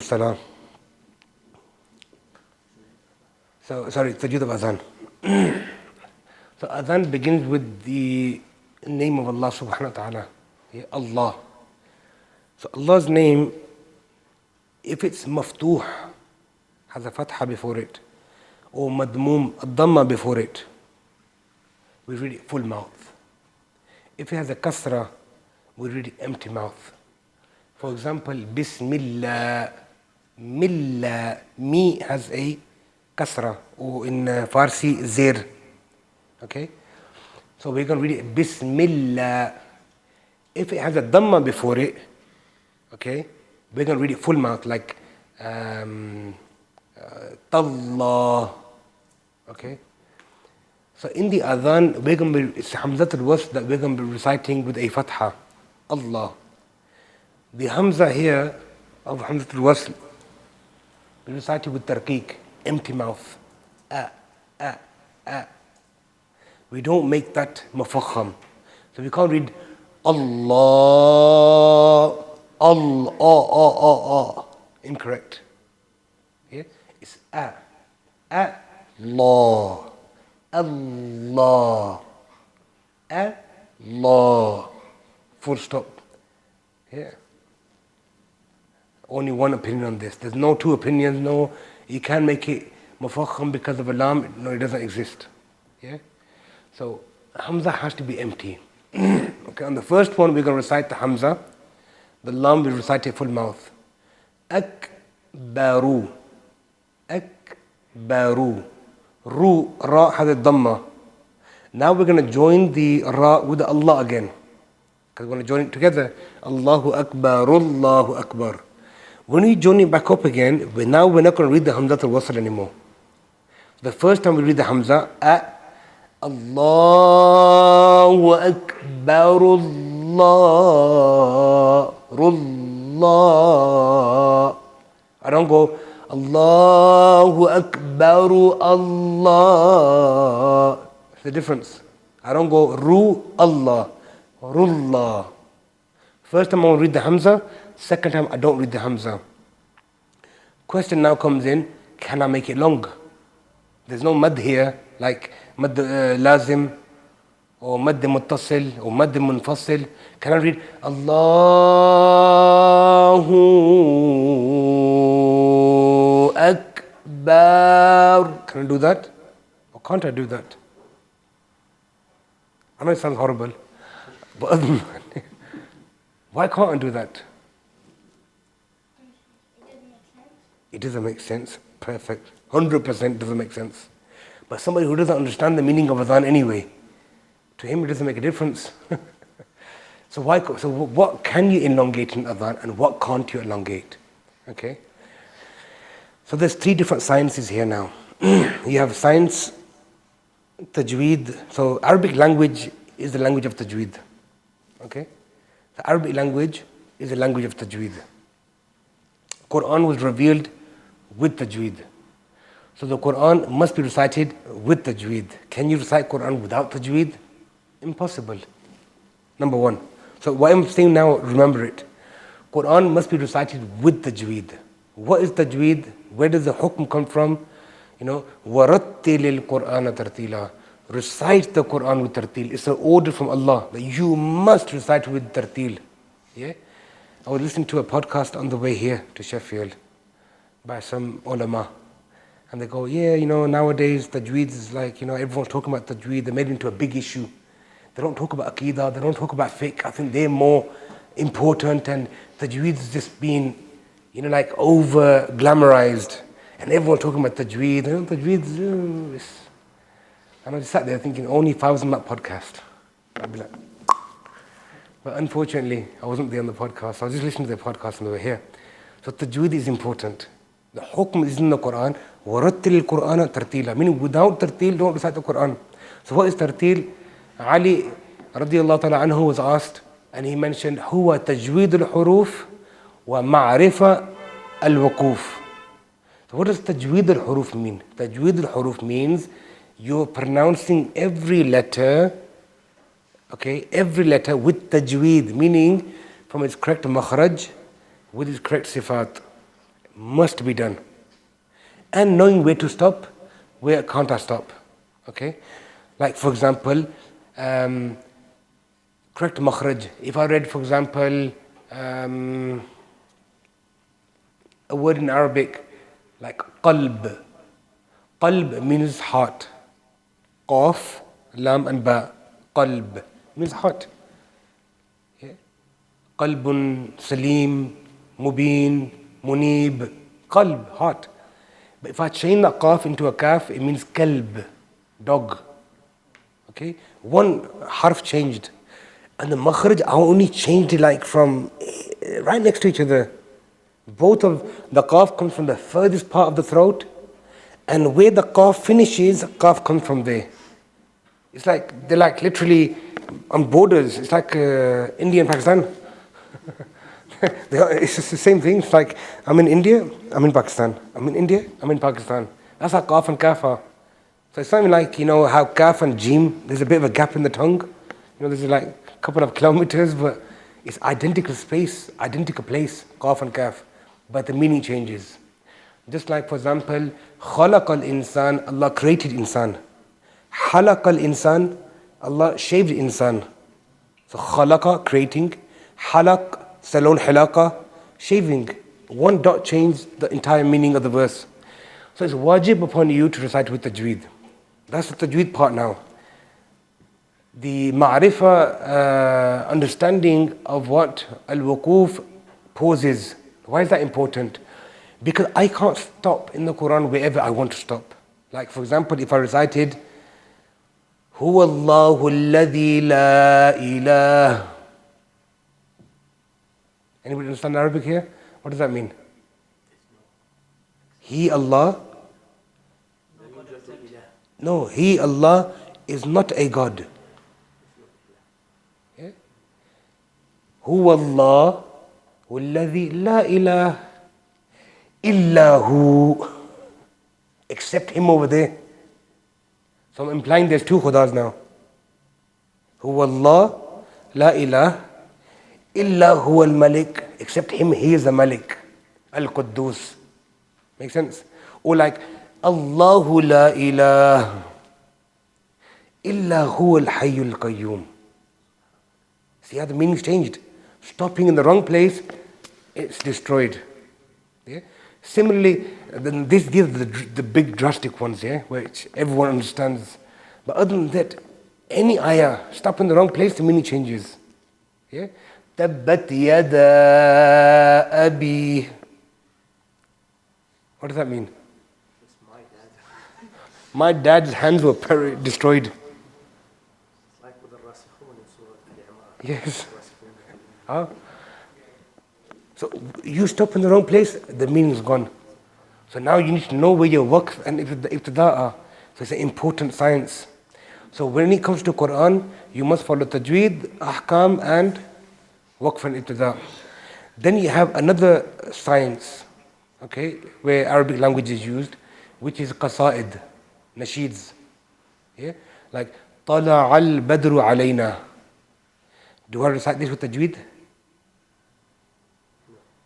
Salah. So, sorry, Tajweed of Adhan. So Adhan begins with the name of Allah subhanahu wa ta'ala. Yeah, Allah. So Allah's name, if it's maftuh, has a fatha before it, or madmoom, a dhamma before it, we read it full mouth. If it has a kasra, we read it empty mouth. For example, Bismillah, Millah, Mi has a kasra, or in Farsi, Zir. Okay? So we're going to read it Bismillah. If it has a dhamma before it, okay, we're going to read it full mouth, like Tallah. Okay? So in the adhan, we're going to be, it's Hamzat al-Wasl that we're going to be reciting with a fatha, Allah. The Hamza here of Hamzat al-Wasl, we recite it with tarqiq, empty mouth. We don't make that mufakham. So we can't read Allah, Allah, incorrect. Yeah? It's Allah, Allah, Allah, full stop. Yeah. Only one opinion on this. There's no two opinions, no, you can't make it mufakham because of a lam, no, it doesn't exist. Yeah? So Hamza has to be empty. Okay, on the first one we're going to recite the Hamza. The lam we recite it full mouth. Akbaru. Akbaru. Ru, Ra has a dhamma. Now we're going to join the Ra with the Allah again. Because we're going to join it together. Allahu Akbar, Allahu Akbar. When we join it back up again, now we're not going to read the Hamza al-Wasl anymore. The first time we read the Hamza, Allahu Akbar, Allah, Allah. I don't go, Allahu Akbar, Allah. It's the difference. I don't go, Ru, Allah, Rullah. First time I will read the Hamza, second time I don't read the Hamza. Question now comes in, can I make it long? There's no mad here, like mad lazim, or mad muttasil, or mad munfasil. Can I read Allahu Akbar? Can I do that? Or can't I do that? I know it sounds horrible, but other than that, why can't I do that? It doesn't make sense. Perfect. 100% doesn't make sense. But somebody who doesn't understand the meaning of adhan anyway, to him it doesn't make a difference. So what can you elongate in adhan and what can't you elongate? Okay? So there's three different sciences here now. You have science, tajweed. So Arabic language is the language of tajweed. Okay? The Arabic language is the language of tajweed. Quran was revealed with tajweed. So the Quran must be recited with tajweed. Can you recite Quran without tajweed? Impossible. Number one. So what I'm saying now, remember it. Quran must be recited with tajweed. What is tajweed? Where does the hukm come from? You know, وَرَتِّلِ الْقُرْآنَ تَرْتِيلًا. Recite the Quran with tartil. It's an order from Allah that you must recite with tartil. Yeah? I was listening to a podcast on the way here to Sheffield by some ulama. And they go, yeah, you know, nowadays tajweed is like, you know, everyone's talking about tajweed. They made it into a big issue. They don't talk about aqidah. They don't talk about fiqh. I think they're more important. And tajweed is just being, you know, like over glamorized. And everyone's talking about tajweed. You know, tajweed is, and I just sat there thinking, only if I was on that podcast. I'd be like, but unfortunately, I wasn't there on the podcast. I was just listening to the podcast on the way here. So tajweed is important. The hukm is in the Quran. وَرَتِّلِ الْقُرْآنَ تَرْتِيلًا. Meaning without tartil, don't recite the Quran. So what is tartil? Ali radiallahu ta'ala anhu was asked, and he mentioned, هُوَ تَجْوِيدُ الْحُرُوفِ وَمَعْرِفَ الْوُقُوفِ. So what does tajweed al-huruf mean? Tajweed al-huruf means you're pronouncing every letter, okay, every letter with tajweed, meaning from its correct makhraj, with its correct sifat. must be done. And knowing where to stop, where can't I stop. Okay? Like for example, correct makhraj. If I read, for example, a word in Arabic like qalb. Qalb means heart. Qaf, lam and ba. Qalb means heart. Yeah? Qalbun, salim, mubin, munib. Qalb, heart. But if I change the qaf into a kaf, it means kalb, dog. Okay? One harf changed. And the makhraj, I only changed it like from right next to each other. Both of the qaf comes from the furthest part of the throat, and where the qaf finishes, qaf comes from there. It's like, they're like literally on borders. It's like India and Pakistan. It's just the same thing. It's like, I'm in India, I'm in Pakistan. I'm in India, I'm in Pakistan. That's how qaf and kaf are. So it's something like, how kaf and jim, there's a bit of a gap in the tongue. There's like a couple of kilometers, but it's identical space, identical place, qaf and kaf. But the meaning changes. Just like, for example, Akhlaq al-Insan, Allah created insan. Halaq al-Insan, Allah shaved insan. So khalaqa, creating. Halaq, salon hilaqa, shaving. One dot changed the entire meaning of the verse. So it's wajib upon you to recite with tajweed. That's the tajweed part now. The ma'rifah, understanding of what al-wuquf poses. Why is that important? Because I can't stop in the Quran wherever I want to stop. Like for example, if I recited Huwa Allahu alladhi la ilah. Anybody understand Arabic here? What does that mean? He Allah? No, He Allah is not a God. Yeah? Huwa Allah alladhi la ilah illa hu. Except Him over there. So I'm implying there's two khudas now. Huwa Allah la ilah illa huwa al-malik. Except Him, He is the Malik. Al-Quddus. Make sense? Or like Allahu la ilah illa huwa al-hayyul qayyum. See how the meaning's changed? Stopping in the wrong place, it's destroyed. Yeah? Similarly, these are the big drastic ones, yeah, which everyone understands. But other than that, any ayah, stop in the wrong place, the meaning changes. Yeah? Tabbat yada abi. What does that mean? It's my dad. My dad's hands were destroyed. It's like with the Rasikhun in Surah Al-Imran. Yes. Huh? So you stop in the wrong place, the meaning is gone. So now you need to know where your waqf and ibtida are. So it's an important science. So when it comes to Quran, you must follow tajweed, ahkam and waqf and ibtida. Then you have another science, okay, where Arabic language is used, which is qasaid, nasheeds. Yeah? Like, طَلَعَ الْبَدْرُ عَلَيْنَا. Do I recite this with tajweed?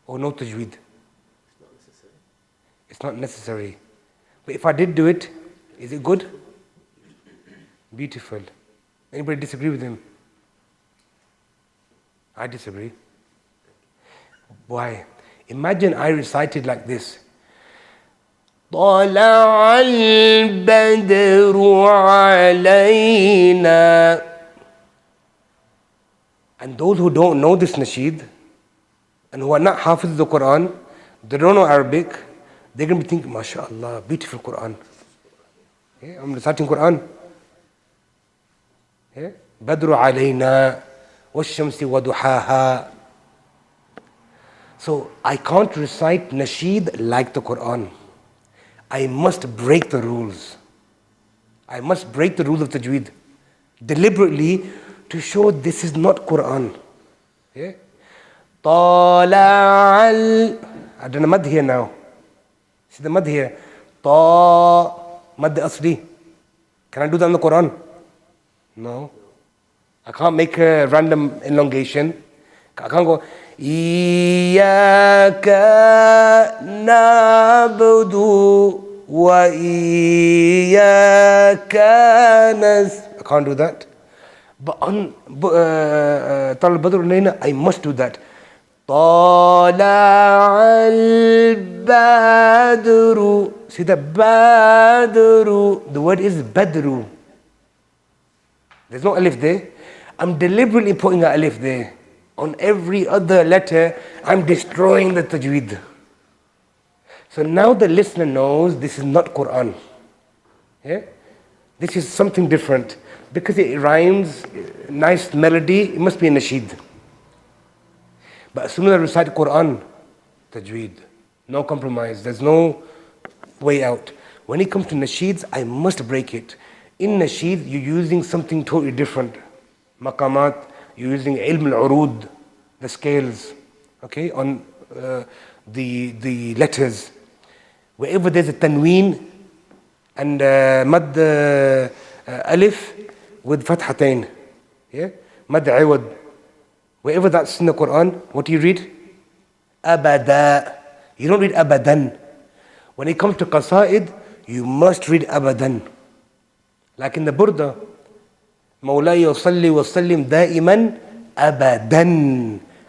Or no tajweed? It's not necessary. But if I did do it, is it good? Beautiful. Anybody disagree with him? I disagree. Why? Imagine I recited like this. طلع البدر علينا. And those who don't know this nasheed and who are not hafiz the Quran, they don't know Arabic, they're going to be thinking, MashaAllah, beautiful Quran. Yeah, I'm reciting Quran. Yeah? Badru alayna, washamsi waduhaha. So I can't recite nasheed like the Quran. I must break the rules. I must break the rules of tajweed deliberately to show this is not Quran. Yeah? Tala'al. I've done a mad here now. See the mad here. Ta, mad asli. Can I do that in the Quran? No. I can't make a random elongation. I can't go, Iyaka na'budu wa iyaka I can't do that. But on Tal Badr Layna, I must do that. طلع البدر. See the badru. The word is badru. There's no alif there. I'm deliberately putting an alif there. On every other letter, I'm destroying the tajweed. So now the listener knows this is not Quran. Yeah? This is something different. Because it rhymes, nice melody, it must be a nasheed. But as soon as I recite Quran, tajweed, no compromise, there's no way out. When it comes to nasheeds, I must break it. In nasheed, you're using something totally different. Maqamat, you're using ilm al-urud, the scales, okay, on the letters. Wherever there's a tanween and mad alif with fathatain, yeah, mad iwad. Wherever that's in the Quran, what do you read? Abada. You don't read abadan. When it comes to qasaid, you must read abadan. Like in the Burda, مولاي وصلي وسلم دائما أبدا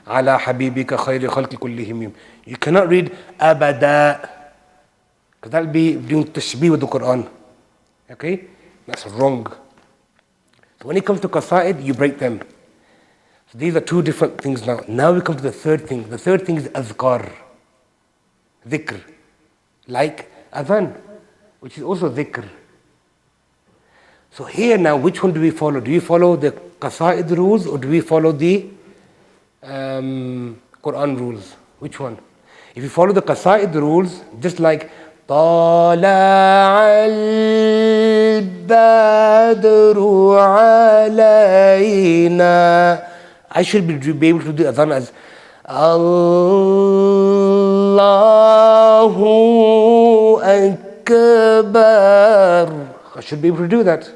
على حبيبك خير خلق كلهم. You cannot read أبدا, because that'll be doing tashbih with the Quran. Okay? That's wrong. So when it comes to qasaid, you break them. So these are two different things now. Now we come to the third thing. The third thing is azkar, dhikr, like adhan, which is also dhikr. So here now, which one do we follow? Do we follow the qasaid rules or do we follow the Quran rules? Which one? If you follow the qasaid rules, just like طلع البدر علينا, I should be able to do adhan as Allahu Akbar. I should be able to do that.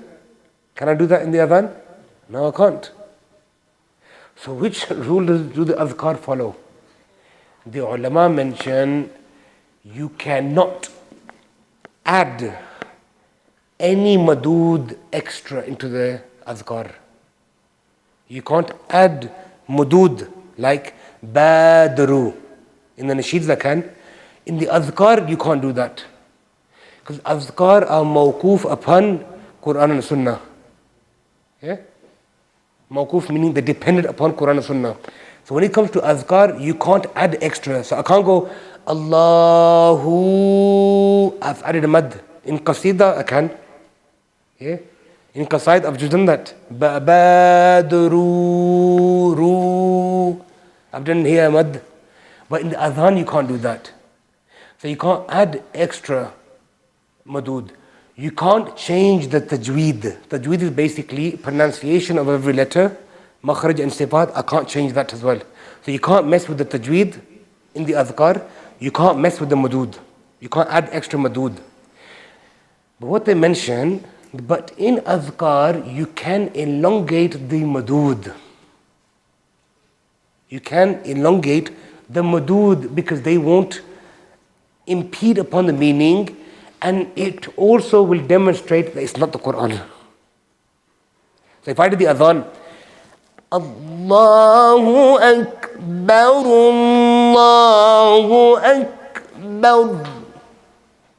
Can I do that in the adhan? No, I can't. So which rule do the adhkar follow? The ulama mention you cannot add any madud extra into the adhkar. You can't add mudud like badru. In the nasheeds I can. In the adhkar you can't do that. Because adhkar are mawkuf upon Quran and Sunnah. Yeah? Mawkuf meaning they're dependent upon Quran and Sunnah. So when it comes to adhkar, you can't add extra. So I can't go Allahu, I've added a mad. In qasida I can. Yeah? In qasaid I've just done that. Badru, ru. I've done here mad. But in the adhan you can't do that. So you can't add extra madud. You can't change the tajweed. Tajweed is basically pronunciation of every letter, makhraj and sifat. I can't change that as well. So you can't mess with the tajweed in the adhkar. You can't mess with the madud. You can't add extra madud. But what they mention, but in adhkar you can elongate the madud. You can elongate the madud because they won't impede upon the meaning, and it also will demonstrate that it's not the Quran. So if I do the adhan, Allahu Akbar, Allahu Akbar,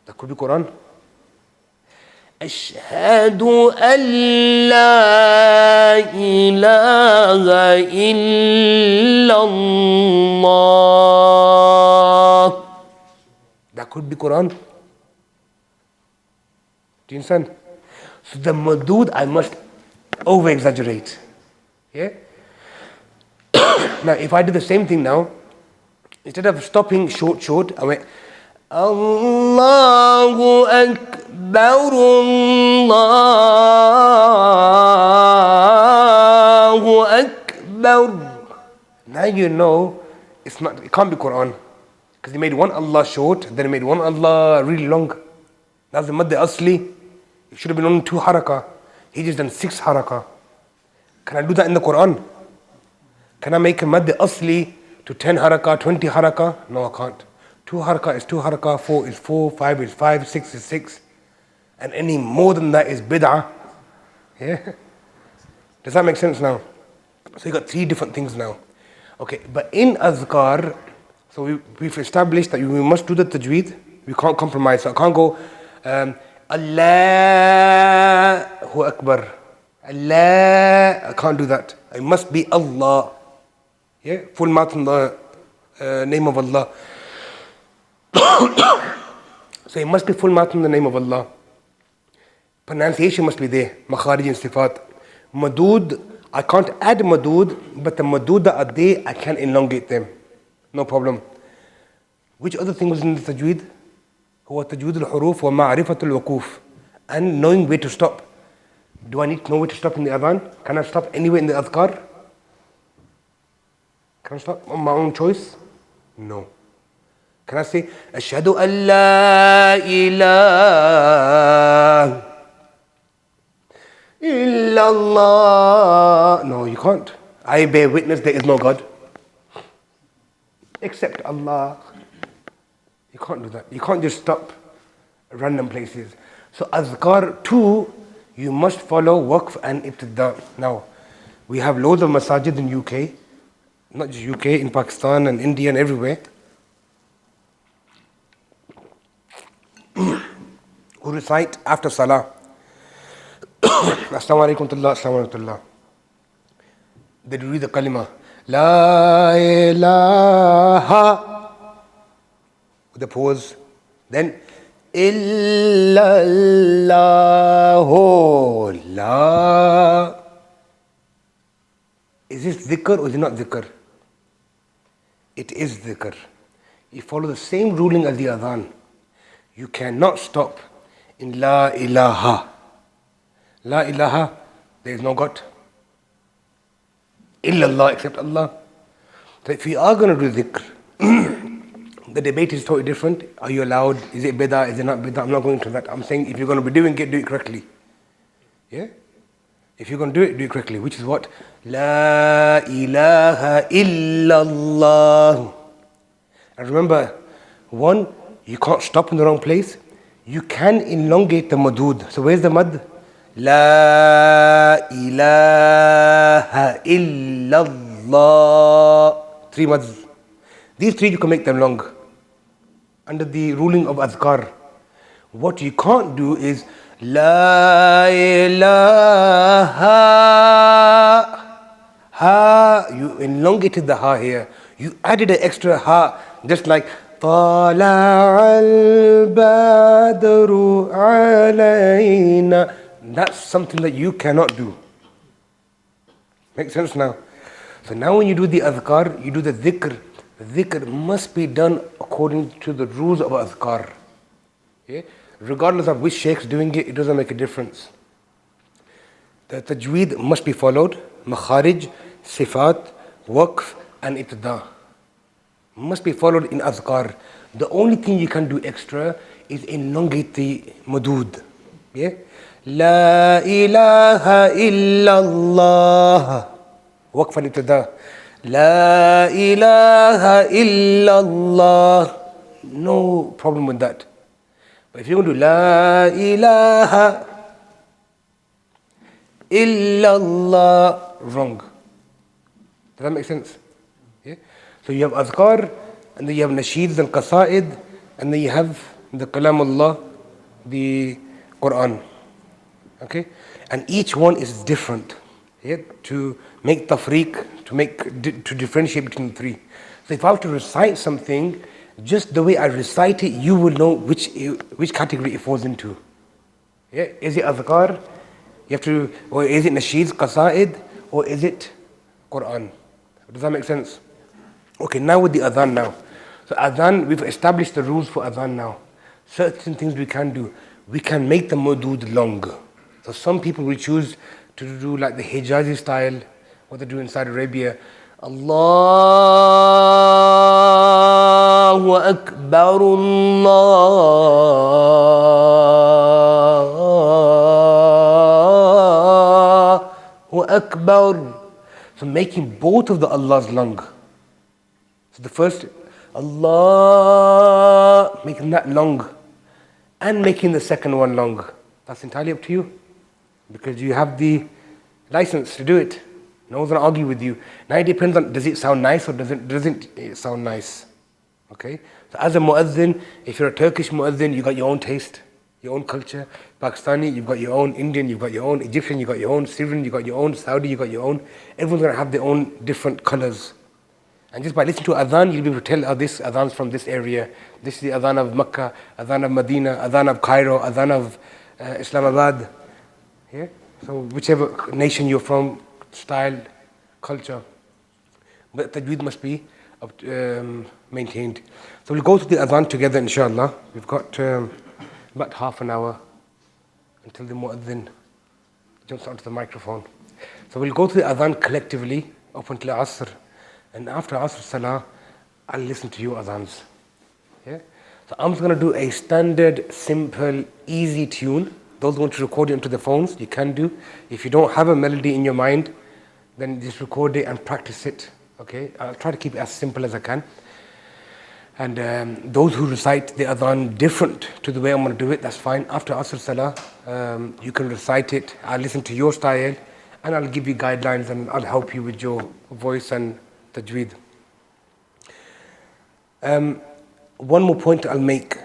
that could be Quran. Ashhadu an la ilaha illallah, that could be Quran. Do you understand? So the madud I must over exaggerate. Yeah? Now if I do the same thing now, instead of stopping short, I went Allahu Akbar, Allahu Akbar. Now you know it can't be Quran. Because he made one Allah short, then he made one Allah really long. That's the Mad Asli. It should have been only 2 haraka. He just done 6 haraka. Can I do that in the Quran? Can I make a mad asli to 10 haraka, 20 haraka? No, I can't. 2 haraka is 2 haraka, 4 is 4, 5 is 5, 6 is 6. And any more than that is bid'ah. Yeah? Does that make sense now? So you got 3 different things now. Okay, but in azkar, so we've established that we must do the tajweed. We can't compromise. So I can't go Allahu Akbar. Allah. I can't do that. It must be Allah. Yeah, full mouth in the name of Allah. So it must be full mouth in the name of Allah. Pronunciation must be there. Makharij and sifat. Madud, I can't add madud, but the madud that are there, I can elongate them. No problem. Which other thing was in the tajweed? هو تجويد الحروف ومعرفة الوقوف. And knowing where to stop. Do I need to know where to stop in the adhan? Can I stop anywhere in the adhkar? Can I stop on my own choice? No. Can I say, أشهد أن لا إله إلا الله? No, you can't. I bear witness there is no God except Allah. You can't do that. You can't just stop at random places. So azkar too, you must follow waqf and ibtida. Now, we have loads of masajid in UK, not just UK, in Pakistan and India and everywhere, who recite after salah. Assalamu alaikum tullah, assalamu alaikum tullah. They read the kalima. La ilaha. With the pause. Then illallahu la. Is this dhikr or is it not dhikr? It is dhikr. You follow the same ruling as the adhan. You cannot stop in la ilaha. La ilaha, there is no God. Illallah except Allah. So if you are going to do dhikr, the debate is totally different. Are you allowed? Is it bid'ah? Is it not bid'ah? I'm not going into that. I'm saying if you're going to be doing it, do it correctly. Yeah? If you're going to do it correctly. Which is what? La ilaha illallah. And remember, one, you can't stop in the wrong place. You can elongate the madud. So where's the mad? La ilaha illallah. 3 mads. These 3 you can make them long. Under the ruling of azkar. What you can't do is La ilaha ha. You elongated the ha here. You added an extra ha, just like Tala al-badru alayna. That's something that you cannot do. Makes sense now? So now when you do the azkar, you do the dhikr. The dhikr must be done according to the rules of azkar. Yeah? Regardless of which shaykh's doing it, it doesn't make a difference. The tajweed must be followed. Makharij, sifat, waqf and ibtida. Must be followed in azkar. The only thing you can do extra is elongate the madud. Yeah? La ilaha illallah. Waqf and ibtida. La ilaha illallah. No problem with that. But if you're going to do La ilaha illallah, wrong. Does that make sense? Yeah? So you have azkar, and then you have nasheeds and qasaid, and then you have the kalamullah, the Quran. Okay? And each one is different. Yeah? To make tafriq, to differentiate between the 3. So if I have to recite something, just the way I recite it, you will know which category it falls into. Yeah? Is it azkar? You have to, or is it nasheeds, qasaid, or is it Quran? Does that make sense? Okay, now with the adhan now. So adhan, we've established the rules for adhan now. Certain things we can do. We can make the madud long. So some people will choose to do like the Hijazi style, what they do in Saudi Arabia. Allahu Akbar, Allahu Akbar. So making both of the Allahs long. So the first Allah, making that long, and making the second one long. That's entirely up to you, because you have the license to do it. No one's going to argue with you. Now it depends on, does it sound nice or doesn't it sound nice? Okay? So as a mu'adhin, if you're a Turkish mu'adhin, you got your own taste, your own culture. Pakistani, you've got your own. Indian, you've got your own. Egyptian, you've got your own. Syrian, you've got your own. Saudi, you've got your own. Everyone's going to have their own different colors. And just by listening to adhan, you'll be able to tell, oh, this adhan's from this area. This is the adhan of Makkah, adhan of Medina, adhan of Cairo, adhan of Islamabad. Yeah? So whichever nation you're from, style, culture. But tajweed must be maintained. So we'll go through the adhan together, inshallah. We've got about half an hour until the mu'adhin jumps onto the microphone. So we'll go through the adhan collectively up until Asr. And after Asr Salah, I'll listen to your adhans. Yeah? So I'm just going to do a standard, simple, easy tune. Those who want to record it into the phones, you can do. If you don't have a melody in your mind, then just record it and practice it. Okay? I'll try to keep it as simple as I can. And those who recite the adhan different to the way I'm going to do it, that's fine. After Asr Salah, you can recite it. I'll listen to your style, and I'll give you guidelines, and I'll help you with your voice and tajweed. One more point I'll make.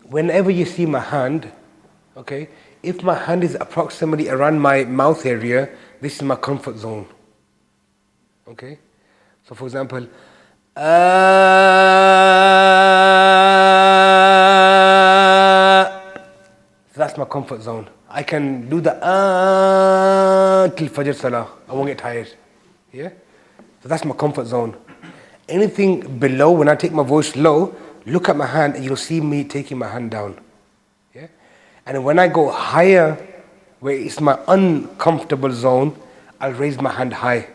Whenever you see my hand, okay, if my hand is approximately around my mouth area, this is my comfort zone. Okay? So for example, so that's my comfort zone. I can do the till Fajr Salah. I won't get tired. Yeah? So that's my comfort zone. Anything below, when I take my voice low, look at my hand and you'll see me taking my hand down. Yeah? And when I go higher, where it's my uncomfortable zone, I'll raise my hand high.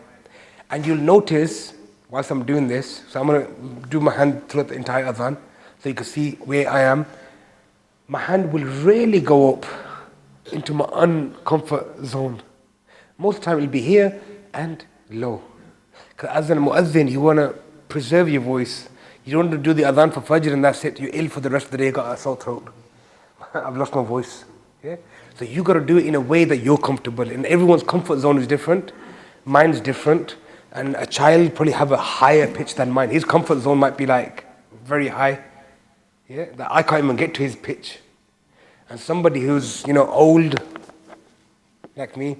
And you'll notice, whilst I'm doing this, so I'm going to do my hand throughout the entire adhan, so you can see where I am. My hand will really go up into my uncomfort zone. Most of the time it'll be here and low. Because as a mu'adhin, you want to preserve your voice. You don't want to do the adhan for Fajr and that's it. You're ill for the rest of the day, got a sore throat. I've lost my voice. Yeah? So you got to do it in a way that you're comfortable. And everyone's comfort zone is different. Mine's different. And a child probably have a higher pitch than mine. His comfort zone might be like very high. Yeah? That I can't even get to his pitch. And somebody who's, old, like me,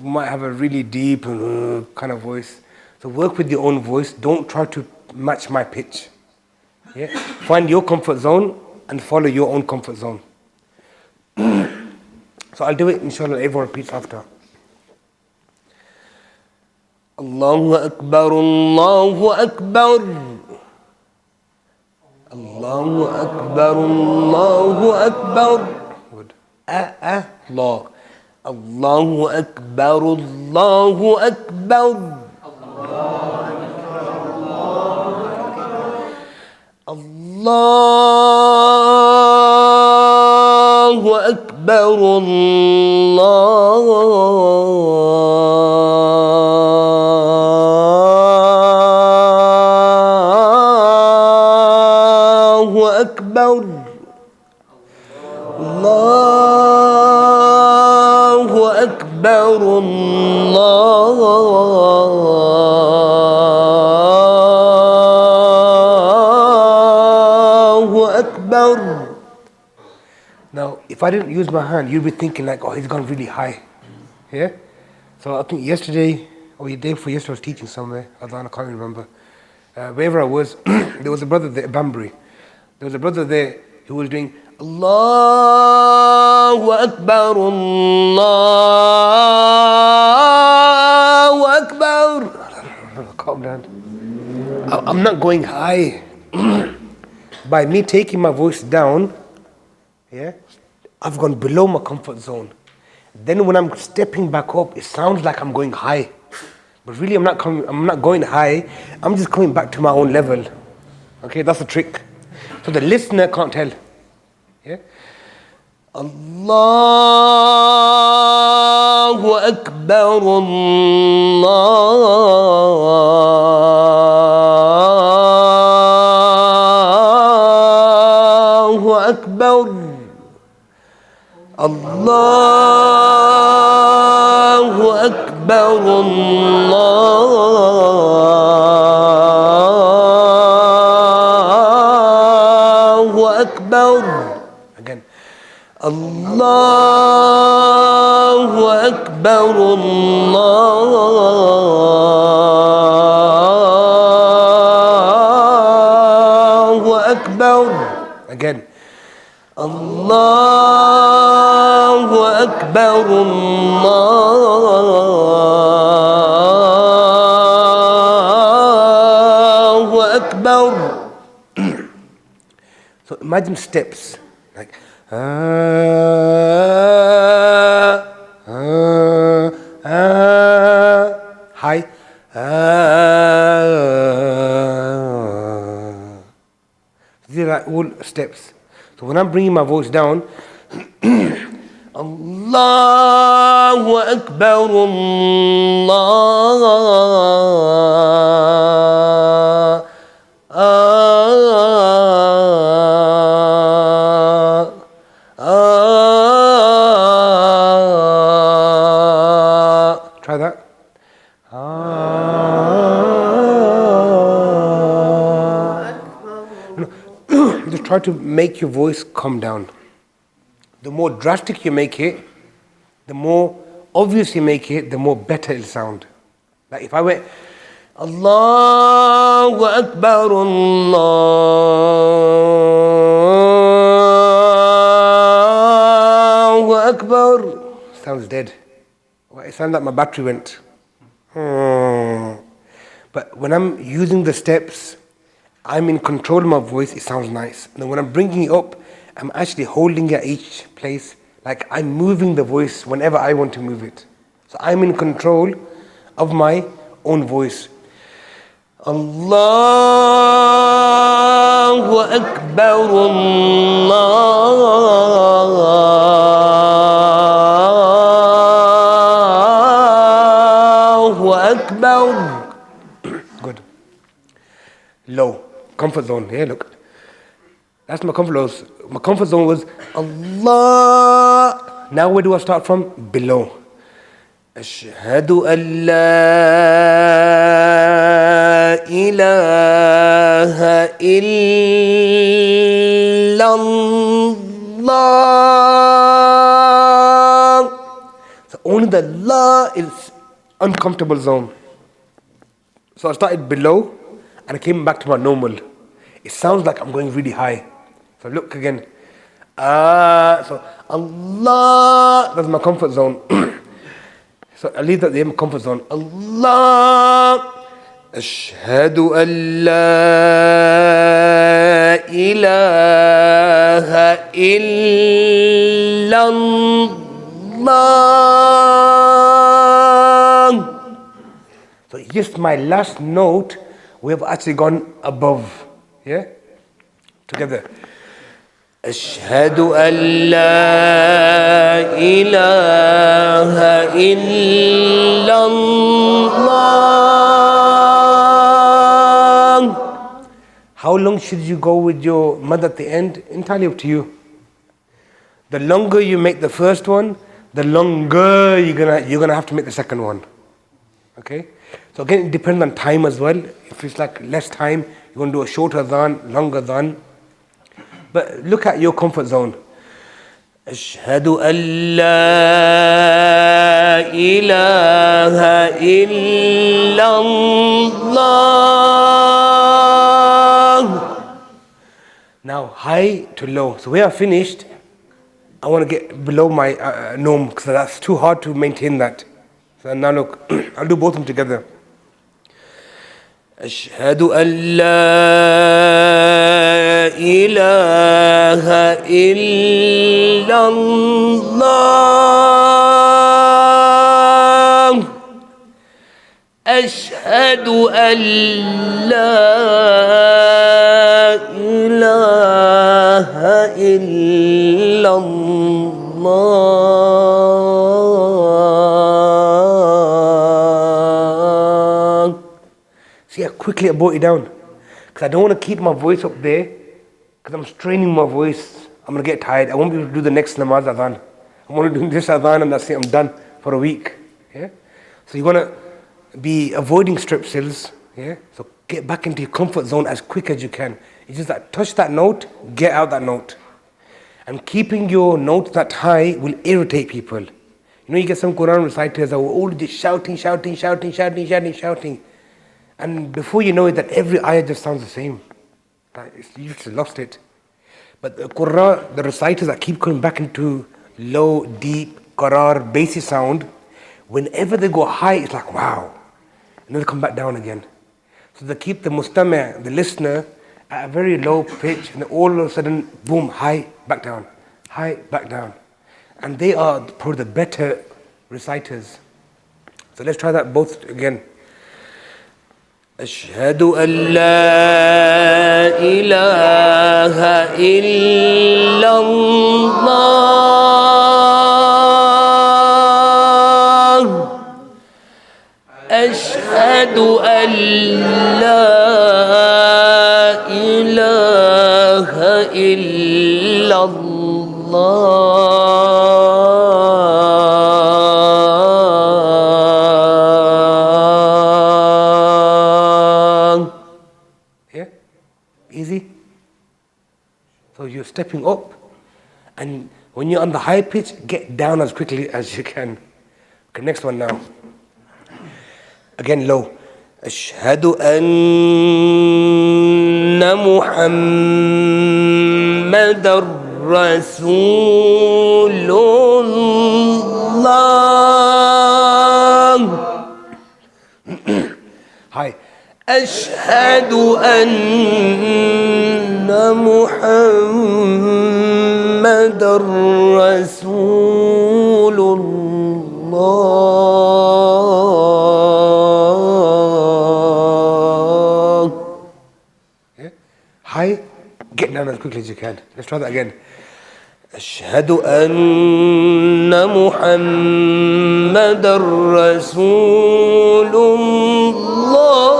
might have a really deep kind of voice. So work with your own voice. Don't try to match my pitch. Yeah? Find your comfort zone and follow your own comfort zone. So I'll do it, inshallah, everyone repeats after. Allahu Akbar, Allahu Akbar. Allahu Akbar, Allahu Akbar. Good. Allah. Allahu Akbar, Allahu Akbar. Allahu Akbar, Allahu Akbar. Allahu Akbar, Allahu Akbar. Now, if I didn't use my hand, you'd be thinking like, oh, he's gone really high. Yeah? So I think yesterday, or the day before yesterday, I was teaching somewhere. I can't remember. Wherever I was, there was a brother there, Banbury. There was a brother there who was doing Allahu Akbar, Allahu Akbar. Calm down. I'm not going high. By me taking my voice down, yeah, I've gone below my comfort zone. Then when I'm stepping back up, it sounds like I'm going high. But really I'm not going high. I'm just coming back to my own level. Okay, that's the trick. So the listener can't tell. Yeah? Allahu أكبر الله أكبر الله أكبر الله أكبر again الله أكبر الله أكبر again الله أكبر الله أكبر. So imagine steps like high these are all steps. So when I'm bringing my voice down, Allahu Akbar, try that. Just try to make your voice come down. The more drastic you make it, the more obvious you make it, the more better it'll sound. Like if I went Allahu Akbar, Allahu Akbar, sounds dead. It sounds like my battery went. But when I'm using the steps, I'm in control of my voice, it sounds nice. And then when I'm bringing it up, I'm actually holding it at each place. Like I'm moving the voice whenever I want to move it. So I'm in control of my own voice. Allahu Akbar, Allahu Akbar. Good. Low. Comfort zone. Yeah, look. That's my comfort zone. My comfort zone was Allah. Now where do I start from? Below. Ashhadu an la ilaha illallah. So only the la is uncomfortable zone. So I started below and I came back to my normal. It sounds like I'm going really high. So look again. So Allah, that's my comfort zone. So I leave that there, my comfort zone. Allah. Ashhadu an la ilaha illallah. So just my last note, we have actually gone above. Yeah? Together. Ashhadu an la ilaha illallah. How long should you go with your mad at the end? Entirely up to you. The longer you make the first one, the longer you're gonna have to make the second one. Okay? So again, it depends on time as well. If it's like less time, you're going to do a shorter adhan, longer adhan. But look at your comfort zone. Ashhadu an la ilaha illallah. Now high to low. So where I finished, I want to get below my norm because that's too hard to maintain that. So now look, I'll do both of them together. أشهد أن لا إله إلا الله. أشهد أن لا إله إلا الله. quickly I brought it down. Because I don't want to keep my voice up there, because I'm straining my voice. I'm going to get tired. I won't be able to do the next namaz adhan. I'm only doing this adhan and that's it, I'm done for a week. Yeah? So you want to be avoiding strepsils. Yeah? So get back into your comfort zone as quick as you can. It's just that touch that note, get out that note. And keeping your note that high will irritate people. You know, you get some Quran reciters that were all just shouting. And before you know it, that every ayah just sounds the same. You just lost it. But the Qurra, the reciters that keep coming back into low, deep, qarar, bassy sound, whenever they go high, it's like, wow. And then they come back down again. So they keep the mustami', the listener, at a very low pitch, and then all of a sudden, boom, high, back down. High, back down. And they are probably the better reciters. So let's try that both again. أشهد أن لا إله إلا الله أشهد أن لا إله إلا الله. Yeah, easy. So you're stepping up, and when you're on the high pitch, get down as quickly as you can. Okay, next one now. Again low. أشهد أن محمد رسول الله. Hi. أشهد أن محمد رسول الله. High, get down as quickly as you can. Let's try that again. أشهد أن محمد رسول الله.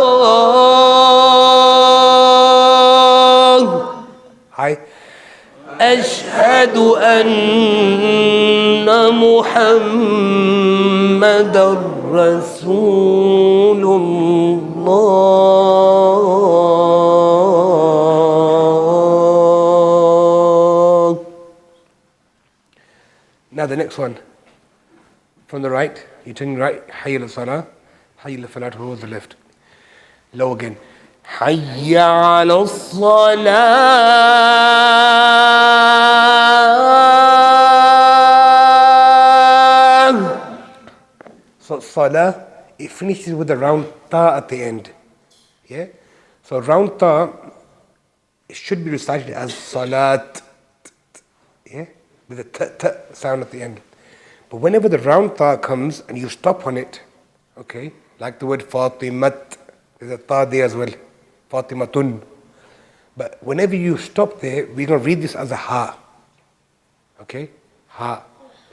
High. أشهد أن محمد رسول الله. Now the next one. From the right, you turn right, حي الصلاة, حي الفلاح towards the left. Low again. حي على الصلاة. So salah, it finishes with a round ta at the end. Yeah? So round ta, it should be recited as salat. Yeah? With a t sound at the end. But whenever the round ta comes and you stop on it, okay, like the word Fatimat, there's a ta there as well, Fatimatun. But whenever you stop there, we're going to read this as a ha. Okay? Ha.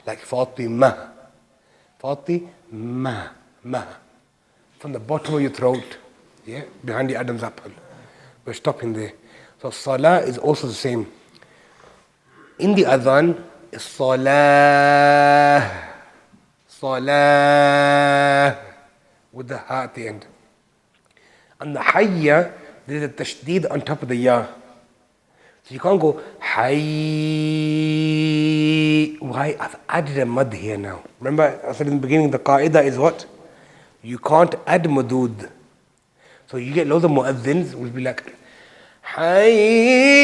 Like Fatima. Fatima. Ma. From the bottom of your throat, yeah, behind the Adam's apple. We're stopping there. So salah is also the same. In the adhan, is salah. Salah. With the ha at the end. And the hayya, there's a tashdid on top of the ya. So you can't go hayy. Why? I've added a mad here now. Remember I said in the beginning the qaida is what? You can't add madud. So you get loads of mu'adhins will be like hayy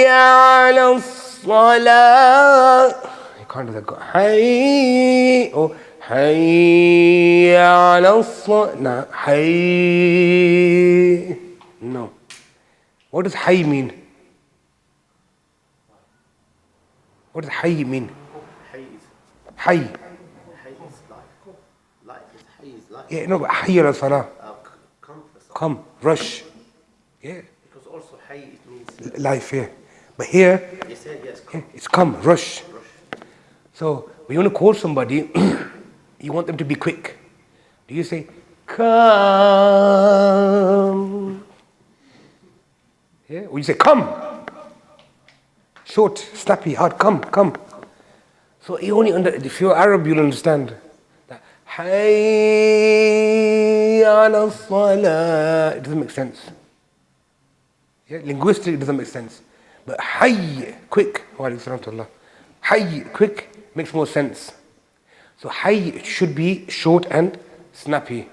ala salah. You can't do that. Go hayy or hayy ala salah. No, hayy. No. What does hayy mean? What does hayy mean? Hayy. Hayy is life. Life is hayy is life. Yeah, no, but hayy ala salah. Come for something. Come, rush. Yeah. Because also hayy it means Life, yeah. But here, you said yes, yeah, come. it's come, rush. Rush. So when you want to call somebody, you want them to be quick. Do you say, k? come. Yeah, or you say come. Short, snappy, hard, come. So you only if you're Arab, you'll understand that. Hayy ala salah. It doesn't make sense. Yeah, linguistically, it doesn't make sense. But hayy, quick. Wa alaikum salam to Allah. Hayy, quick, makes more sense. So hayy should be short and snappy.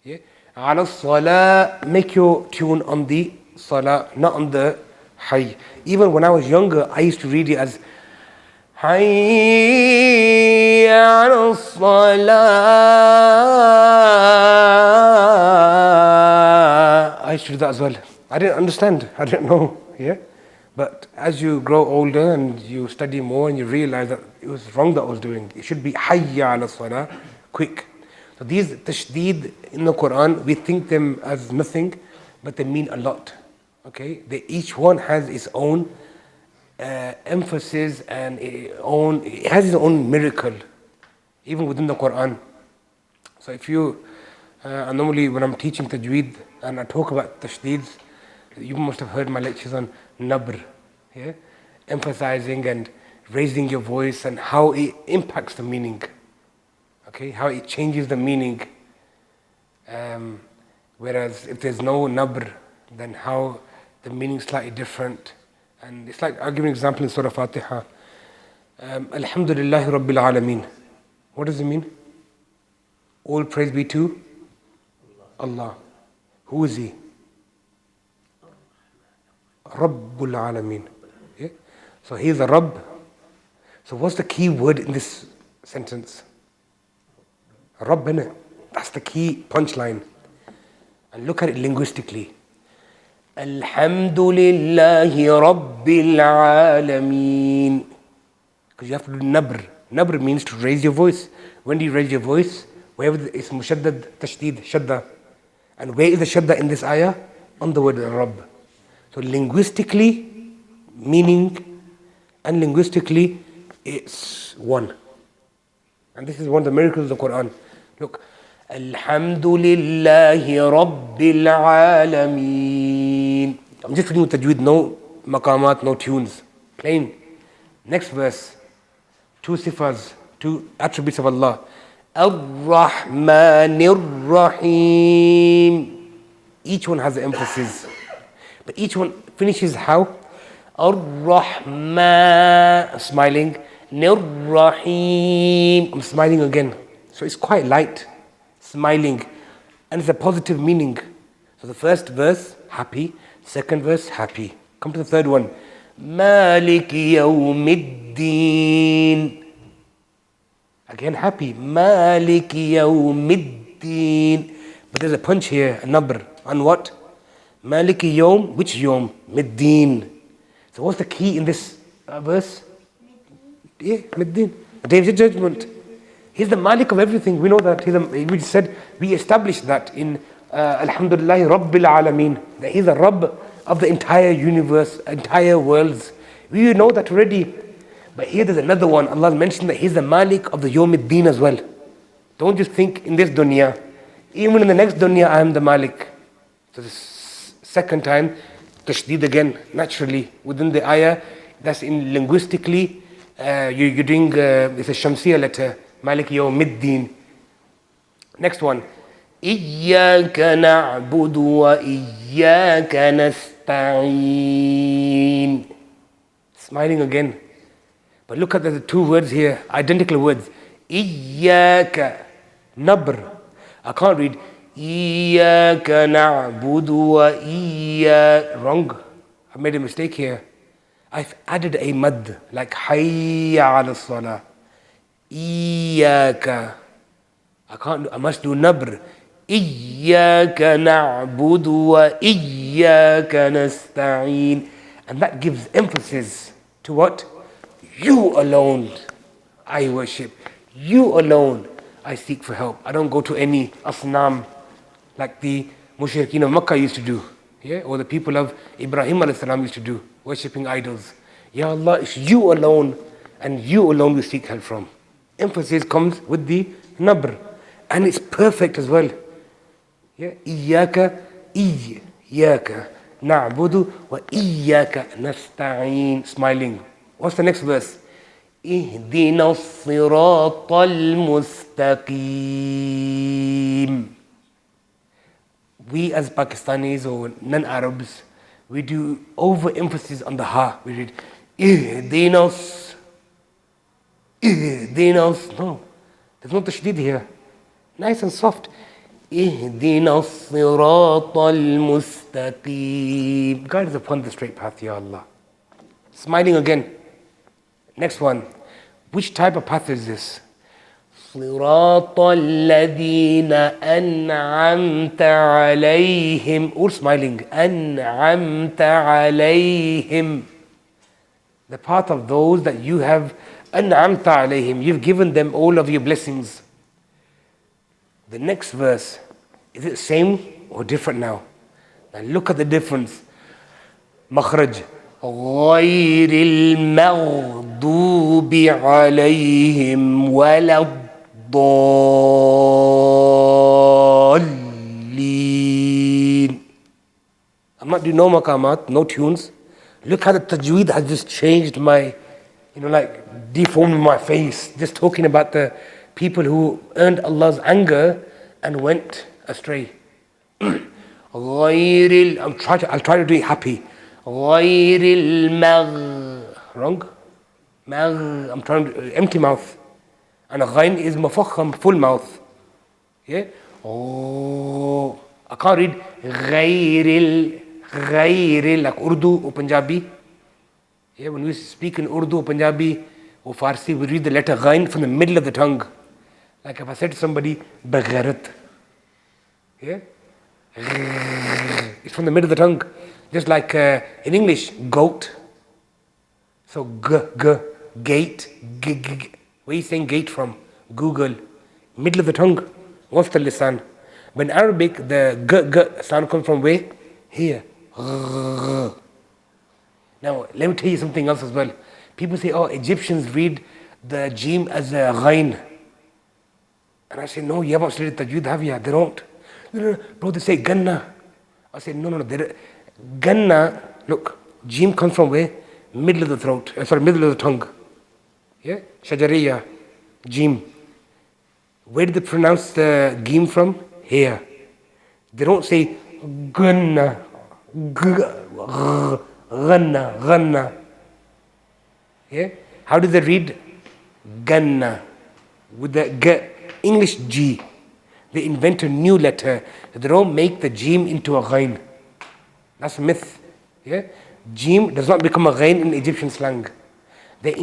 Yeah. Ala salah, make your tune on the salah, not on the hayy. Even when I was younger, I used to read it as hayy ala salah. I used to do that as well. I didn't understand. I didn't know. Yeah. But as you grow older and you study more and you realize that it was wrong that I was doing. It should be hayya ala salah, quick. So these tashdeed in the Quran, we think them as nothing, but they mean a lot. Okay, each one has its own emphasis and it has its own miracle, even within the Quran. So if you, normally when I'm teaching tajweed and I talk about tashdeeds, you must have heard my lectures on nabr, yeah? Emphasizing and raising your voice and how it impacts the meaning, okay? How it changes the meaning. Whereas if there's no nabr, then how the meaning is slightly different. And it's like, I'll give you an example in Surah Fatiha. Alhamdulillahi Rabbil Alameen. What does it mean? All praise be to Allah. Who is He? Rabbul Alameen. Yeah? So He is a Rabb. So what's the key word in this sentence? Rabb, innit? That's the key punchline. And look at it linguistically. Alhamdulillahi Rabbil Alameen. Because you have to do nabr. Nabr means to raise your voice. When do you raise your voice? Wherever it's mushaddad, tashdid, shadda. And where is the shadda in this ayah? On the word Rabb. So linguistically, meaning, and linguistically, it's one. And this is one of the miracles of the Quran. Look, Alhamdulillahi Rabbil Alameen. I'm just reading with tajweed, no maqamat, no tunes. Plain. Next verse. Two sifas, two attributes of Allah. Ar-Rahmanir Rahim. Each one has an emphasis. But each one finishes how? Ar-Rahman, smiling. Nir-Rahim, I'm smiling again. So it's quite light, smiling. And it's a positive meaning. So the first verse, happy. Second verse, happy. Come to the third one. Maliki yawmiddin. Again, happy. Maliki yawmiddin. But there's a punch here, a nabr. On what? Maliki yawm, which yawm? Middin. So what's the key in this verse? Yeah, Middin. The day of judgment. He's the Malik of everything. We know that. We said, we established that in Alhamdulillah Rabbil Alameen. That He's the Rabb of the entire universe, entire worlds. We know that already. But here there's another one. Allah mentioned that He's the Malik of the Yawmiddin as well. Don't just think in this dunya. Even in the next dunya, I am the Malik. So this second time, tashdeed again, naturally. Within the ayah, that's in linguistically, you're doing, it's a Shamsiyya letter. Malik Yawmiddin. Next one. Iyyaka na'budu wa iyyaka nasta'in. Smiling again. But look at the two words here, identical words. Iyyaka, nabr. I can't read Iyyaka na'budu wa iyyaka. Wrong. I made a mistake here. I've added a mad, like hayya ala salah. Iyyaka. I must do nabr. Iyyaka na'budu wa iyyaka nasta'in. And that gives emphasis to what? You alone I worship. You alone I seek for help. I don't go to any asnam like the mushrikeen of Makkah used to do. Yeah? Or the people of Ibrahim alayhi salam used to do, worshipping idols. Ya Allah, it's you alone, and you alone we seek help from. Emphasis comes with the nabr. And it's perfect as well. Yeah, إياك نعبد وإياك نستعين. Smiling. What's the next verse? اهدنا الصراط المستقيم. We as Pakistanis or non-Arabs, we do overemphasis on the ha. We read ihdinas, ihdinas. No, there's no tashdid here. Nice and soft. اهدنا الصراط المستقيم. Guide us upon the straight path, Ya Allah. Smiling again. Next one. Which type of path is this? صراط الذين أنعمت عليهم. Or smiling. أنعمت عليهم. The path of those that you have أنعمت عليهم. You've given them all of your blessings. The next verse, is it same or different now? Now look at the difference. مخرج غير المغضوب عليهم ولا الضالين. I'm not doing no maqamat, no tunes. Look how the tajweed has just changed my, like deformed my face. Just talking about the people who earned Allah's anger and went astray. I'll try to do it happy. Wrong? I'm trying to empty mouth. And ghain is mufakham, full mouth. Yeah? Oh, I can't read ghairil like Urdu or Punjabi. Yeah, when we speak in Urdu or Punjabi or Farsi, we read the letter ghain from the middle of the tongue. Like if I said to somebody, bagharat. Yeah? It's from the middle of the tongue. Just like in English, goat. So gate, where are you saying gate from? Google. Middle of the tongue. What's the lisan? But in Arabic, the sound comes from where? Here. Now, let me tell you something else as well. People say, oh, Egyptians read the jim as a ghain. And I say, no, you haven't studied tajweed, have you? They don't. No, bro, they say ganna. I say, no. Ganna, look, jim comes from where? Middle of the throat. Middle of the tongue. Yeah? Shajariya, jim. Where do they pronounce the gim from? Here. They don't say ganna. Ganna. Yeah? How do they read? Ganna. With the English G. They invent a new letter. They don't make the jim into a ghain. That's a myth. Yeah? Jim does not become a ghain in Egyptian slang. They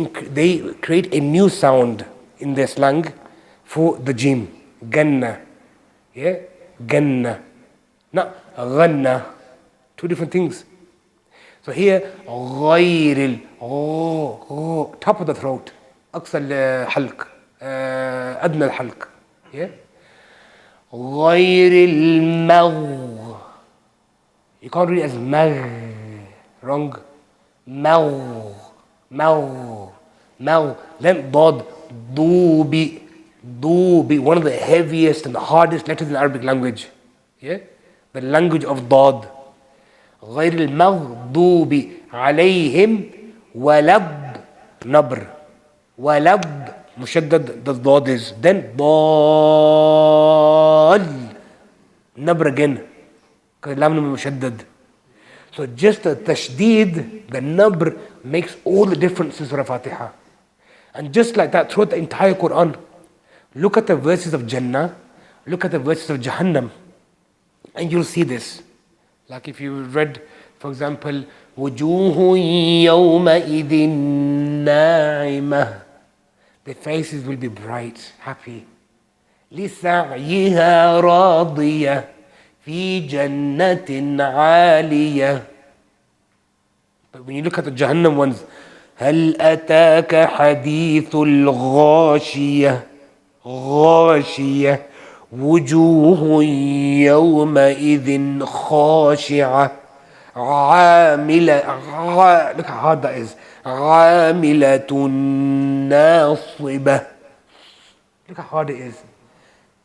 create a new sound in their slang for the jim. Ganna. Yeah? Ganna. Not ghanna. Two different things. So here, ghairil. Top of the throat. Aqsa al-halq. Adna al-halq. Yeah? Ghairil magh. You can't read it as magh. Wrong. Magh. Then dad. Dubi. One of the heaviest and the hardest letters in the Arabic language. Yeah? The language of dad. غير المغضوب عليهم ولب نبر ولب مشدد the ضاد is then ضال نبر again كلام مشدد. So just the tashdid, the nabr makes all the difference in Surah Fatiha. And just like that throughout the entire Quran, look at the verses of Jannah, look at the verses of Jahannam, and you'll see this. Like if you read, for example, وُجُوهٌ يَوْمَئِذٍ نَاعِمَةٌ. The faces will be bright, happy. لِسَعْيِهَا رَاضِيَةٌ فِي جَنَّةٍ عَالِيَةٍ. But when you look at the Jahannam ones, هَلْ أَتَاكَ حَدِيثُ الْغَاشِيَةِ غَاشِيَةٌ وجوه يومئذ خاشعة عاملة. Look how hard that is. عاملة ناصبة. Look how hard it is.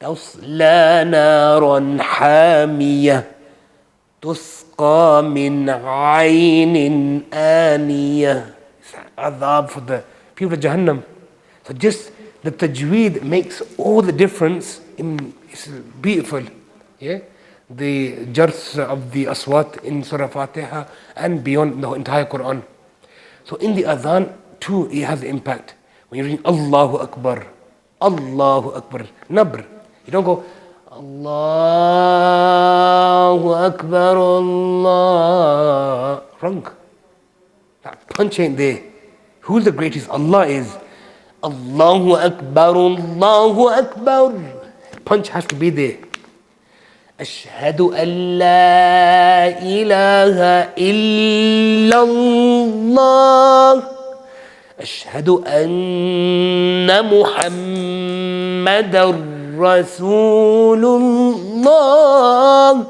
تصلى نارا حامية تسقى من عين آنية. It's adhab for the people of Jahannam. So just the tajweed makes all the difference. It's beautiful. Yeah? The jars of the aswat in Surah Fatiha and beyond the entire Quran. So in the adhan too, it has impact. When you're reading Allahu Akbar, Allahu Akbar, nabr. You don't go Allahu Akbar, Allah. Wrong. That punch ain't there. Who's the greatest? Allah is. Allahu Akbar, Allahu Akbar. Punch has to be there. أشهد أن لا إله إلا الله أشهد أن محمد رسول الله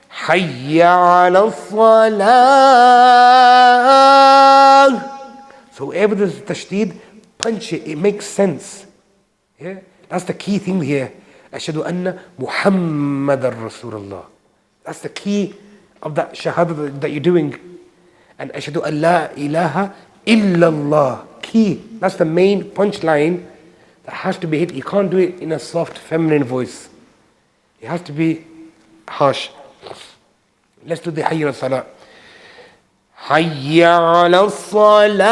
حي على الصلاة. So wherever there's tashdid, punch it makes sense. Yeah? That's the key thing here. أشهد أن محمد رسول الله. That's the key of that shahada that you're doing. And أشهد أن لا إله إلا الله. Key. That's the main punchline that has to be hit. You can't do it in a soft feminine voice. It has to be harsh. Let's do the hayya ala salah. Hayya ala salah.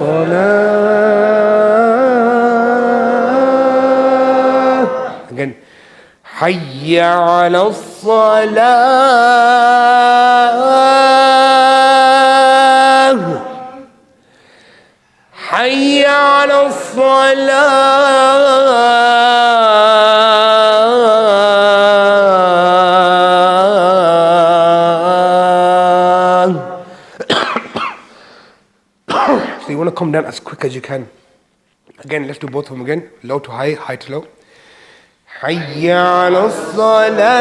Salah. Again. Hayya ala salah. Hayya ala salah. So you want to come down as quick as you can. Again, let's do both of them again. Low to high, high to low. Hayya ala salah.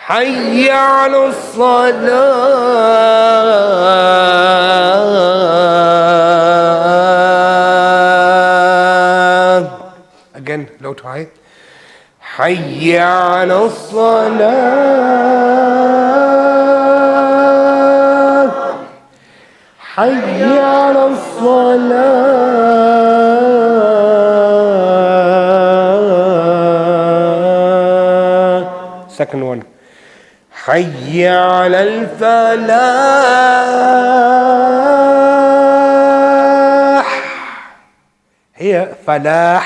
Hayya ala salah. Again, low to high. Hayya ala salah. Hayya ala salah. Second one. Hayya ala al-falah. Here, falah,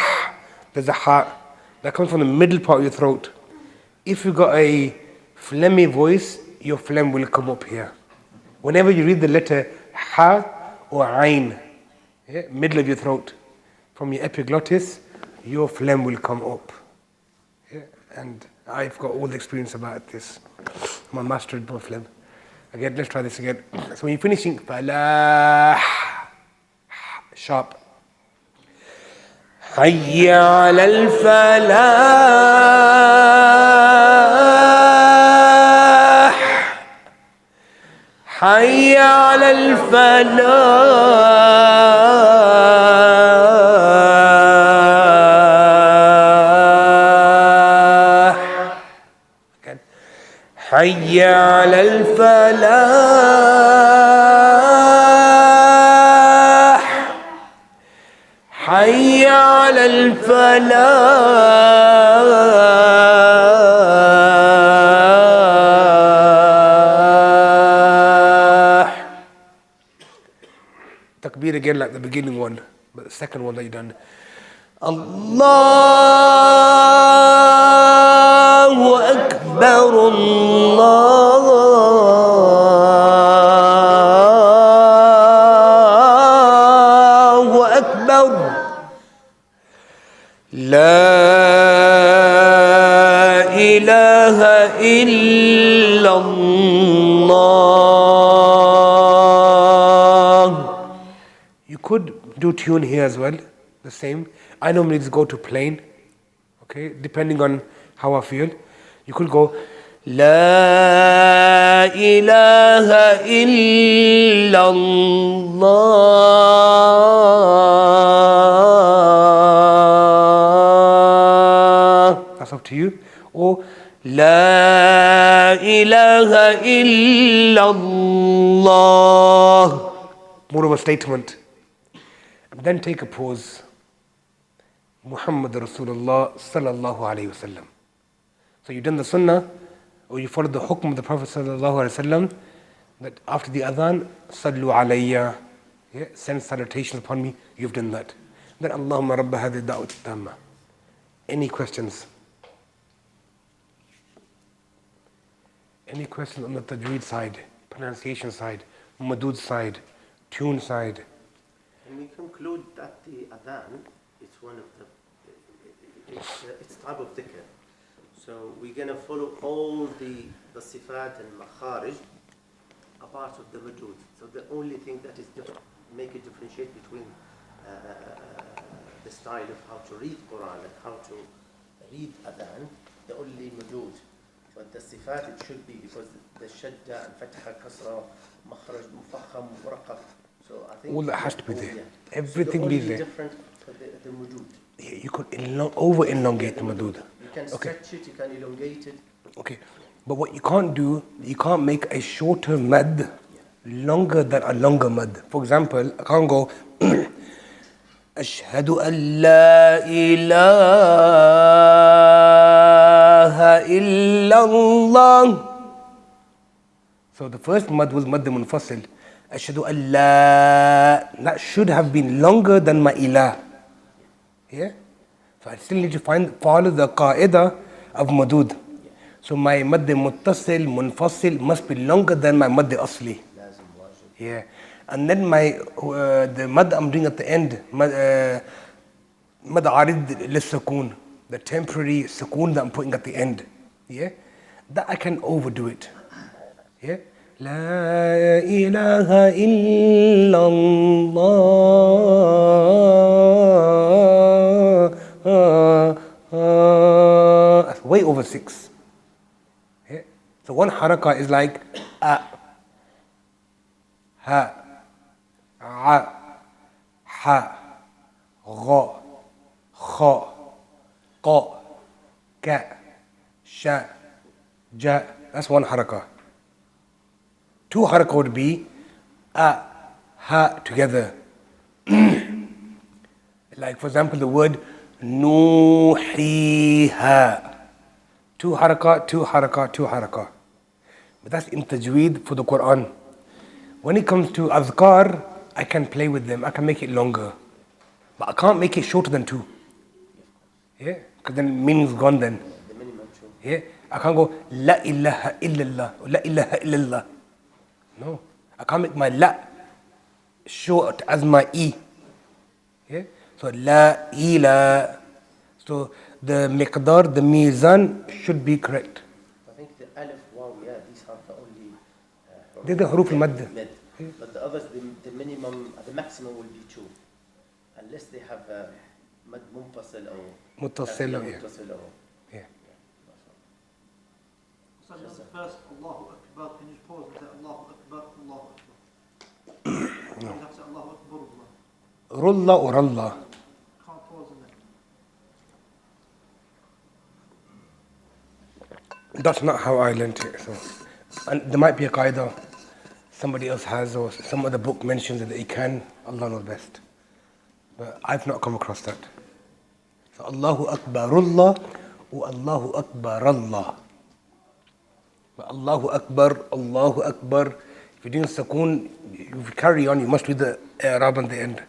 there's a ha that comes from the middle part of your throat. If you've got a phlegmy voice, your phlegm will come up here. Whenever you read the letter ha or ain, yeah, middle of your throat, from your epiglottis, your phlegm will come up. Yeah, and I've got all the experience about this. I'm a master at my phlegm. Again, let's try this again. So when you're finishing, falah, sharp. Hayya ala al-falah. Hayya ala al-falah. Again. Hayya ala al-falah. Hayya ala al-falah. Takbir again like the beginning one, but the second one that you done. Allahu Akbar, Allahu Akbar. La ilaha illallah. You could do tune here as well, the same. I normally just go to plain, okay, depending on how I feel. You could go لا إله إلا الله. That's up to you. Or لا إله إلا الله. More of a statement. And then take a pause. Muhammad Rasulullah sallallahu alayhi wasallam. So you've done the sunnah, or you followed the hukm of the Prophet sallallahu alayhi wasallam, that after the adhan, sallu alayya, yeah, send salutations upon me. You've done that. Then Allahumma rabba hadhihi da'wat tamma. Any questions? Any questions on the tajweed side, pronunciation side, madud side, tune side? And we conclude that the adhan is one of the, it's type of dhikr. So we're going to follow all the sifat and makharij apart of the madud. So the only thing that is make it differentiate between the style of how to read Quran and how to read adhan, the only madud. But the sifat it should be, because the shadda and fatha, kasra, makharaj, mufakham, muraqqaq. So I think all that has to be there. Yeah. Everything so be there. Different for the madud. Yeah, you could over elongate the madud. You can stretch it, you can elongate it. Okay, but what you can't do, you can't make a shorter mad longer than a longer mad. For example, I can't go أشهد أن لا إله إلا الله. So the first mad was mad munfasil. أشهد أن لا. That should have been longer than my ilah. Yeah? So I still need to follow the qaida of madud. So my mad muttasil, munfasil must be longer than my mad asli. Yeah. And then the mad I'm doing at the end, mad arid lis-sukoon, the temporary sukoon that I'm putting at the end. Yeah? That I can overdo it. Yeah? La ilaha illallah. That's way over 6. Yeah? So one harakah is like ha, ha, ha, gha, kha, qa, ka, sha, ja. That's one harakah. 2 harakah would be ha together. Like for example the word nuhiha. 2 harakah, 2 harakah, 2 harakah. But that's in tajweed for the Quran. When it comes to azkar, I can play with them. I can make it longer. But I can't make it shorter than 2. Yeah? Because then meaning's gone then. Yeah? I can't go la ilaha illallah or la ilaha illallah. No. I can't make my la short as my e. Yeah? So la ila. So the miqdar, the mizan should be correct. I think the alif, waw, yeah, these are the only They're the huruf al-madd. But the others, the minimum, the maximum will be 2. Unless they have mad munfasil or Muttasil, yeah. Yeah. So the first Allahu Akbar, can you pause and say Allahu Akbar, Allahu Akbar? You have to say Allahu Akbar, Allah. Rulla or Allah. Can't pause in there. That's not how I learnt it. So, and there might be a qaida somebody else has, or some other book mentions that he can. Allah knows best. But I've not come across that. So Allahu Akbarullah or Allahu Akbar Allah. But Allahu Akbar, Allahu Akbar. If you're doing sukoon, you carry on, you must do the i'rab on the end.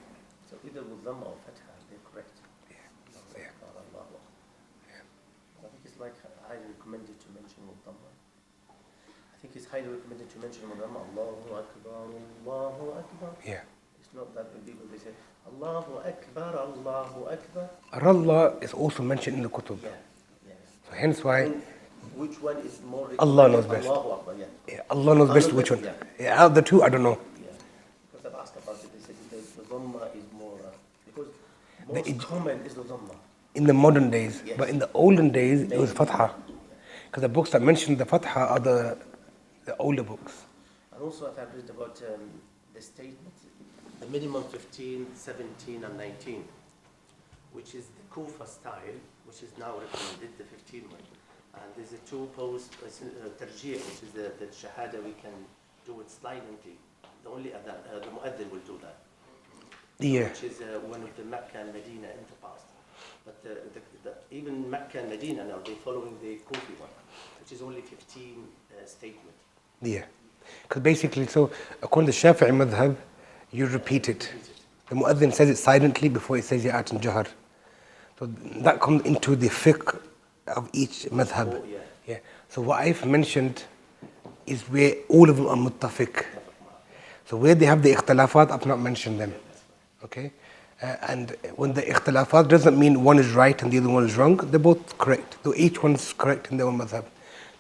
So either with dhamma or fatha, they're correct. Yeah. I think it's like highly recommended to mention with dhamma. I think it's highly recommended to mention with dhamma. Allahu Akbar, Allahu Akbar. Yeah. It's not that when people they say Allahu Akbar, Allahu Akbar. Allah is also mentioned in the kutub. Yeah, yeah. So hence why Which one is more? Allah knows best. Allahu Akbar, yeah. Yeah, Allah knows best which one. Yeah, out of the 2, I don't know. Yeah. Because I've asked about it, they said the dhamma is more because The most common is the dhamma. In the modern days, but in the olden days, it was fatha. Because the books that mention the Fatha are the older books. And also I've read about the statement, the minimum 15, 17 and 19, which is the Kufa style, which is now recommended, the 15 one. And there's a two post tarjih, which is the shahada, we can do it silently. The only adhan, the muaddin will do that. Yeah. Which is one of the Mecca and Medina in the past. But even Mecca and Medina now, they're following the Kufi one, which is only 15 statement. Yeah. Because basically, so according to Shafi'i madhab, you repeat it. The muaddin says it silently before he says Athan Jahar. So that comes into the fiqh of each madhab. Oh, yeah. So what I've mentioned is where all of them are muttafiq. So where they have the ikhtilafat, I've not mentioned them. Okay? And when the ikhtilafat doesn't mean one is right and the other one is wrong, they're both correct. Though each one's correct in their own madhab.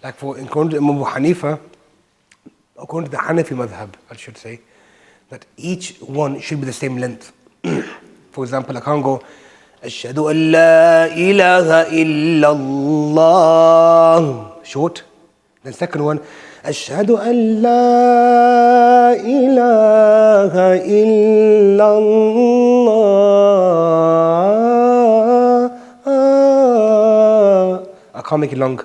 Like according to Imam Abu Hanifa, according to the Hanafi madhab, I should say, that each one should be the same length. For example, I can't go, Ashhadu an la ilaha illallah, short. Then second one, Ashhadu an la ilaha illallah. I can't make it long.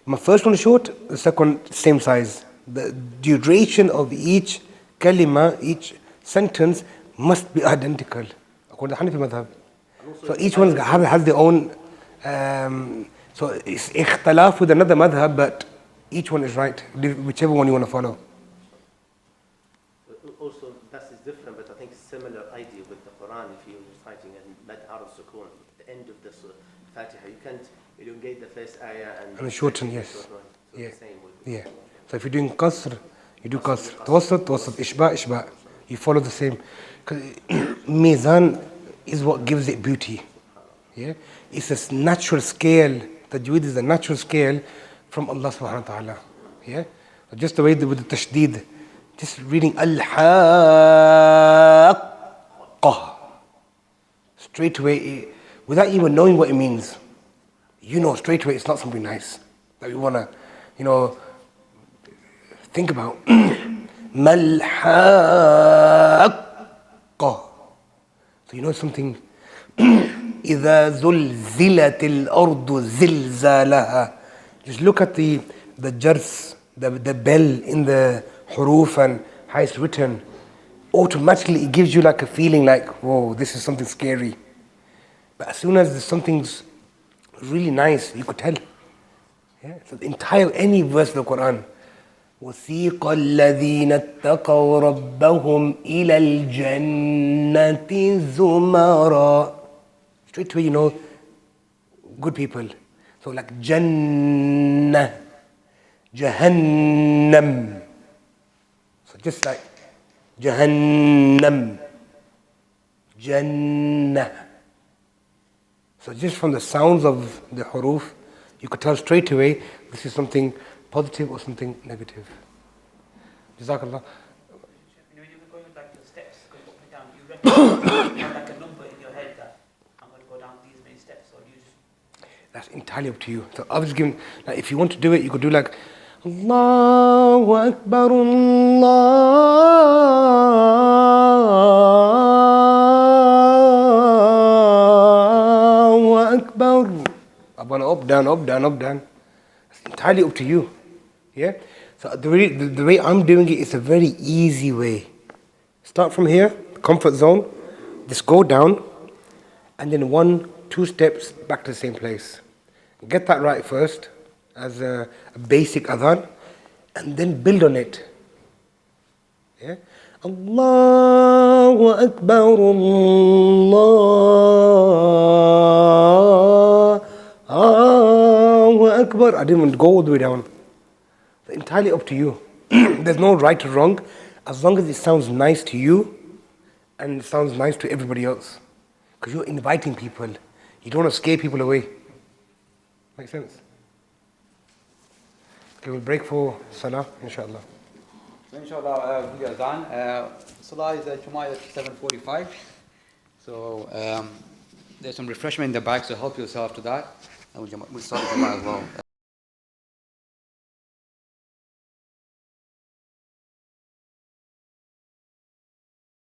My first one is short, the second one same size. The duration of each kalima, each sentence must be identical according to Hanafi madhab. So each one has their own. So it's ikhtilaf with another madhab, but each one is right, whichever one you want to follow. Also, that is different, but I think similar idea with the Quran. If you're reciting in Mad Arab Sukun, the end of the Fatiha, you can't elongate the first ayah and shorten, yes. So Yeah. the same with Yeah. So if you're doing qasr, you do qasr. Tawassut, ishba. You follow the same. Because mizan is what gives it beauty. Yeah? It's a natural scale. Tajweed is a natural scale from Allah subhanahu wa ta'ala. Yeah? Just the way with the tashdid. Just reading al-haqqah. Straight away, without even knowing what it means. You know straight away it's not something nice that we want to, think about. Mal-haqqah. So you know something. إذا زلزلت الأرض زلزالها. Just look at the jars, the bell in the huruf and how it's written. Automatically it gives you like a feeling like, whoa, this is something scary. But as soon as something's really nice, you could tell. Yeah? So the entire, any verse of the Quran. وَسِيقَ الَّذِينَ اتَّقَوْا رَبَّهُمْ إِلَى الْجَنَّةِ زُمَرًا. Straight away you know, good people. So like Jannah, Jahannam. So just like Jahannam, Jannah. So just from the sounds of the huruf, you could tell straight away this is something positive or something negative. Jazakallah. When you're going like the steps, going up and down, you recognize you have like a number in your head that I'm going to go down these many steps, or do you just... That's entirely up to you. So I was given, like, if you want to do it, you could do like Allahu Akbar, Allahu Akbar. I want to up, down, up, down, up, down. It's entirely up to you. Yeah? So the way I'm doing it is a very easy way. Start from here, comfort zone, just go down, and then 1-2 steps back to the same place. Get that right first as a basic adhan, and then build on it. Yeah? Allahu Akbar, Allahu Akbar. I didn't want to go all the way down. It's entirely up to you. There's no right or wrong, as long as it sounds nice to you and it sounds nice to everybody else. Because you're inviting people. You don't want to scare people away. Make sense? Okay, we'll break for Salah, inshallah. So inshallah, we are done. Salah is Jumu'ah at 7:45. So there's some refreshment in the back, so help yourself to that. And we'll start Salah as well.